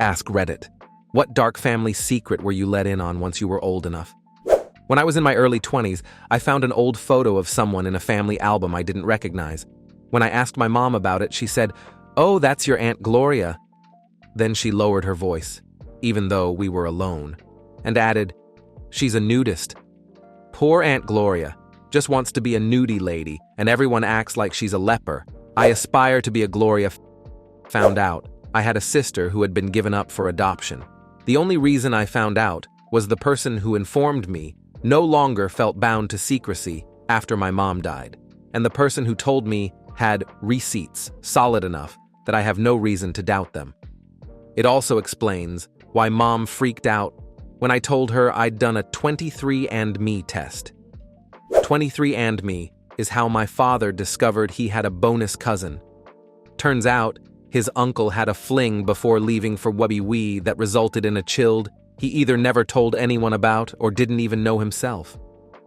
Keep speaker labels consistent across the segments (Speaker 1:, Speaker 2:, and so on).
Speaker 1: Ask Reddit. What dark family secret were you let in on once you were old enough? When I was in my early 20s, I found an old photo of someone in a family album I didn't recognize. When I asked my mom about it, she said, "Oh, that's your Aunt Gloria." Then she lowered her voice, even though we were alone, and added, "She's a nudist. Poor Aunt Gloria. Just wants to be a nudie lady, and everyone acts like she's a leper. I aspire to be a Gloria." Found out I had a sister who had been given up for adoption. The only reason I found out was the person who informed me no longer felt bound to secrecy after my mom died, and the person who told me had receipts solid enough that I have no reason to doubt them. It also explains why Mom freaked out when I told her I'd done a 23andMe test. 23andMe is how my father discovered he had a bonus cousin. Turns out, his uncle had a fling before leaving for Wee that resulted in a child he either never told anyone about or didn't even know himself.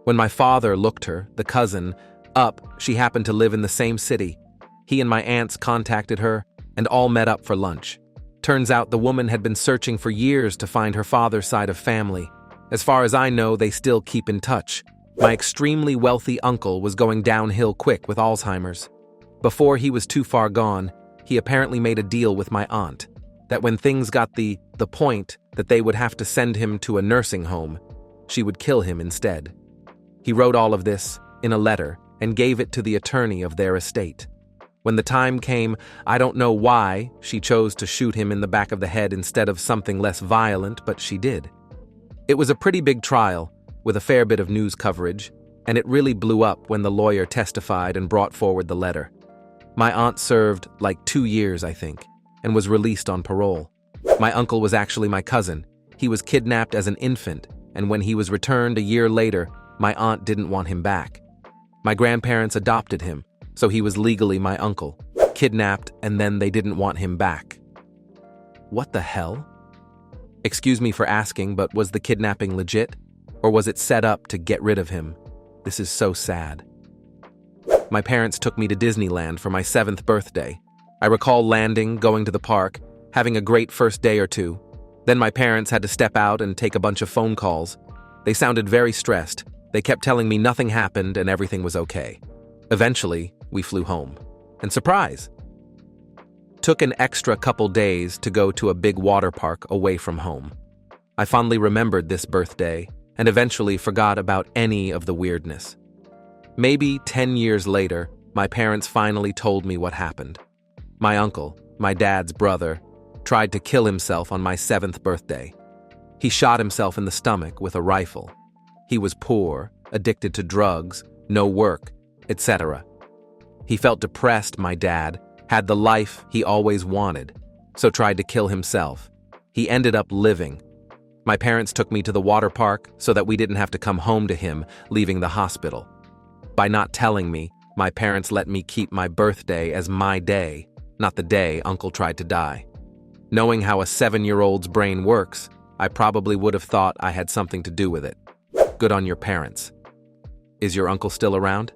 Speaker 1: When my father looked her, the cousin, up, she happened to live in the same city. He and my aunts contacted her and all met up for lunch. Turns out the woman had been searching for years to find her father's side of family. As far as I know, they still keep in touch. My extremely wealthy uncle was going downhill quick with Alzheimer's. Before he was too far gone, he apparently made a deal with my aunt that when things got the point that they would have to send him to a nursing home, she would kill him instead. He wrote all of this in a letter and gave it to the attorney of their estate. When the time came, I don't know why she chose to shoot him in the back of the head instead of something less violent, but she did. It was a pretty big trial, with a fair bit of news coverage, and it really blew up when the lawyer testified and brought forward the letter. My aunt served like 2 years, I think, and was released on parole. My uncle was actually my cousin. He was kidnapped as an infant, and when he was returned a year later, my aunt didn't want him back. My grandparents adopted him, so he was legally my uncle, kidnapped, and then they didn't want him back. What the hell? Excuse me for asking, but was the kidnapping legit? Or was it set up to get rid of him? This is so sad. My parents took me to Disneyland for my 7th birthday. I recall landing, going to the park, having a great first day or two. Then my parents had to step out and take a bunch of phone calls. They sounded very stressed. They kept telling me nothing happened and everything was okay. Eventually, we flew home. And surprise! Took an extra couple days to go to a big water park away from home. I fondly remembered this birthday and eventually forgot about any of the weirdness. Maybe 10 years later, my parents finally told me what happened. My uncle, my dad's brother, tried to kill himself on my 7th birthday. He shot himself in the stomach with a rifle. He was poor, addicted to drugs, no work, etc. He felt depressed, my dad, had the life he always wanted, so tried to kill himself. He ended up living. My parents took me to the water park so that we didn't have to come home to him, leaving the hospital. By not telling me, my parents let me keep my birthday as my day, not the day Uncle tried to die. Knowing how a 7-year-old's brain works, I probably would have thought I had something to do with it. Good on your parents. Is your uncle still around?